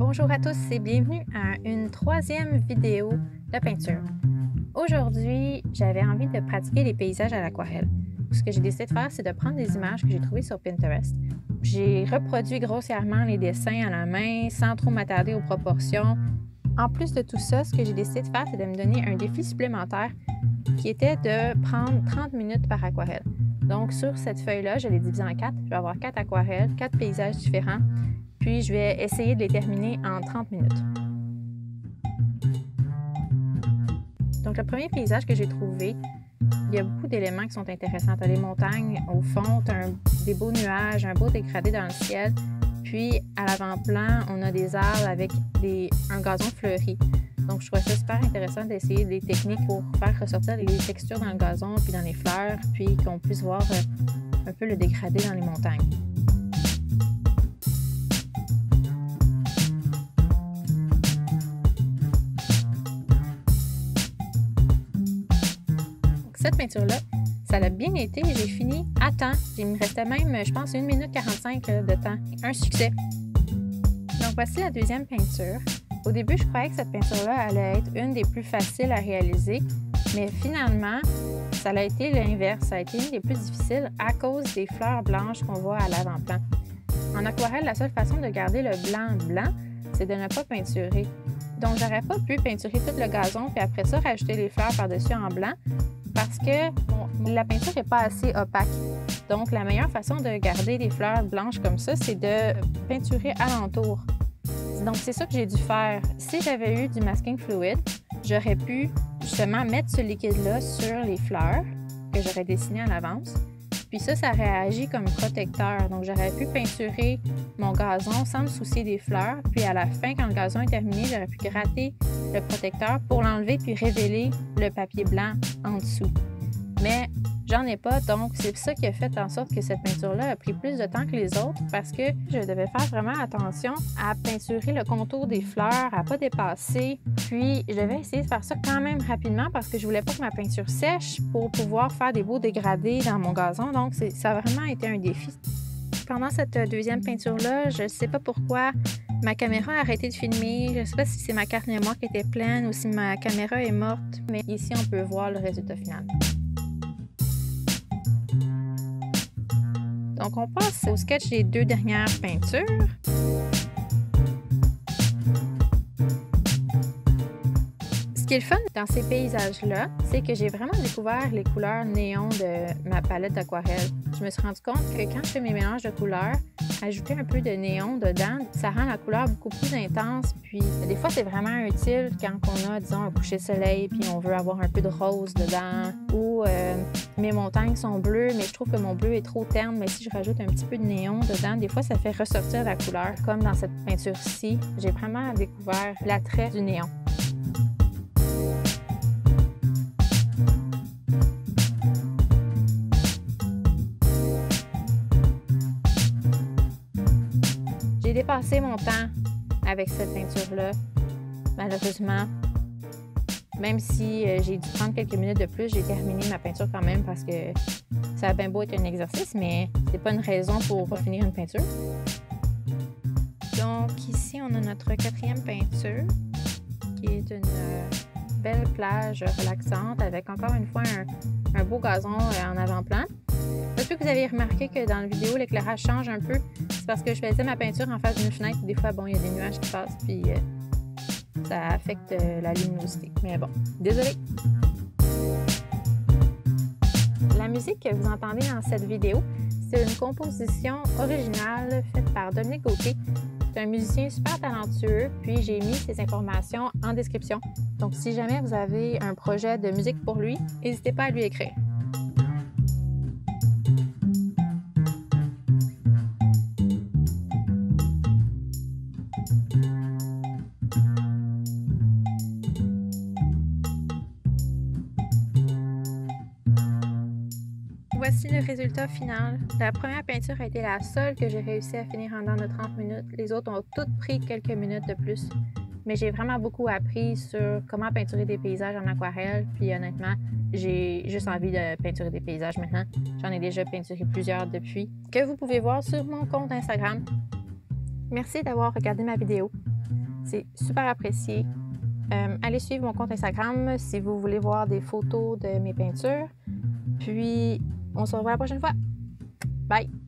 Bonjour à tous et bienvenue à une troisième vidéo de peinture. Aujourd'hui, j'avais envie de pratiquer les paysages à l'aquarelle. Ce que j'ai décidé de faire, c'est de prendre des images que j'ai trouvées sur Pinterest. J'ai reproduit grossièrement les dessins à la main sans trop m'attarder aux proportions. En plus de tout ça, ce que j'ai décidé de faire, c'est de me donner un défi supplémentaire qui était de prendre 30 minutes par aquarelle. Donc, sur cette feuille-là, je l'ai divisée en 4. Je vais avoir 4 aquarelles, 4 paysages différents. Puis, je vais essayer de les terminer en 30 minutes. Donc, le premier paysage que j'ai trouvé, il y a beaucoup d'éléments qui sont intéressants. Tu as les montagnes au fond, tu as des beaux nuages, un beau dégradé dans le ciel. Puis, à l'avant-plan, on a des arbres avec un gazon fleuri. Donc, je trouvais ça super intéressant d'essayer des techniques pour faire ressortir les textures dans le gazon puis dans les fleurs, puis qu'on puisse voir un peu le dégradé dans les montagnes. Donc, cette peinture-là, ça a bien été. J'ai fini à temps. Il me restait même, je pense, 1 minute 45 de temps. Un succès. Donc, voici la deuxième peinture. Au début, je croyais que cette peinture-là allait être une des plus faciles à réaliser, mais finalement, ça a été l'inverse. Ça a été une des plus difficiles à cause des fleurs blanches qu'on voit à l'avant-plan. En aquarelle, la seule façon de garder le blanc, c'est de ne pas peinturer. Donc, j'aurais pas pu peinturer tout le gazon puis après ça, rajouter les fleurs par-dessus en blanc parce que la peinture n'est pas assez opaque. Donc, la meilleure façon de garder des fleurs blanches comme ça, c'est de peinturer alentour. Donc, c'est ça que j'ai dû faire. Si j'avais eu du masking fluid, j'aurais pu justement mettre ce liquide-là sur les fleurs que j'aurais dessinées à l'avance. Puis ça réagit comme protecteur. Donc, j'aurais pu peinturer mon gazon sans me soucier des fleurs. Puis à la fin, quand le gazon est terminé, j'aurais pu gratter le protecteur pour l'enlever puis révéler le papier blanc en dessous. Mais j'en ai pas, donc c'est ça qui a fait en sorte que cette peinture-là a pris plus de temps que les autres parce que je devais faire vraiment attention à peinturer le contour des fleurs, à pas dépasser. Puis je devais essayer de faire ça quand même rapidement parce que je voulais pas que ma peinture sèche pour pouvoir faire des beaux dégradés dans mon gazon. Donc ça a vraiment été un défi. Pendant cette deuxième peinture-là, je ne sais pas pourquoi ma caméra a arrêté de filmer. Je ne sais pas si c'est ma carte mémoire qui était pleine ou si ma caméra est morte. Mais ici, on peut voir le résultat final. Donc, on passe au sketch des 2 dernières peintures. Ce qui est le fun dans ces paysages-là, c'est que j'ai vraiment découvert les couleurs néon de ma palette d'aquarelle. Je me suis rendu compte que quand je fais mes mélanges de couleurs, ajouter un peu de néon dedans, ça rend la couleur beaucoup plus intense. Puis des fois, c'est vraiment utile quand on a, disons, un coucher de soleil puis on veut avoir un peu de rose dedans. Ou mes montagnes sont bleues, mais je trouve que mon bleu est trop terne. Mais si je rajoute un petit peu de néon dedans, des fois, ça fait ressortir la couleur. Comme dans cette peinture-ci, j'ai vraiment découvert l'attrait du néon. J'ai dépassé mon temps avec cette peinture-là, malheureusement. Même si j'ai dû prendre quelques minutes de plus, j'ai terminé ma peinture quand même parce que ça a bien beau être un exercice, mais c'est pas une raison pour pas finir une peinture. Donc ici, on a notre 4e peinture, qui est une belle plage relaxante avec encore une fois un beau gazon en avant-plan. Peut-être que vous avez remarqué que dans la vidéo, l'éclairage change un peu. C'est parce que je faisais ma peinture en face d'une fenêtre. Des fois, bon, il y a des nuages qui passent, puis ça affecte la luminosité. Mais bon, désolée. La musique que vous entendez dans cette vidéo, c'est une composition originale faite par Dominique Gauthier. C'est un musicien super talentueux, puis j'ai mis ses informations en description. Donc, si jamais vous avez un projet de musique pour lui, n'hésitez pas à lui écrire. Voici le résultat final. La première peinture a été la seule que j'ai réussi à finir en dedans de 30 minutes. Les autres ont toutes pris quelques minutes de plus. Mais j'ai vraiment beaucoup appris sur comment peinturer des paysages en aquarelle. Puis honnêtement, j'ai juste envie de peinturer des paysages maintenant. J'en ai déjà peinturé plusieurs depuis, que vous pouvez voir sur mon compte Instagram. Merci d'avoir regardé ma vidéo. C'est super apprécié. Allez suivre mon compte Instagram si vous voulez voir des photos de mes peintures. Puis, on se revoit la prochaine fois. Bye!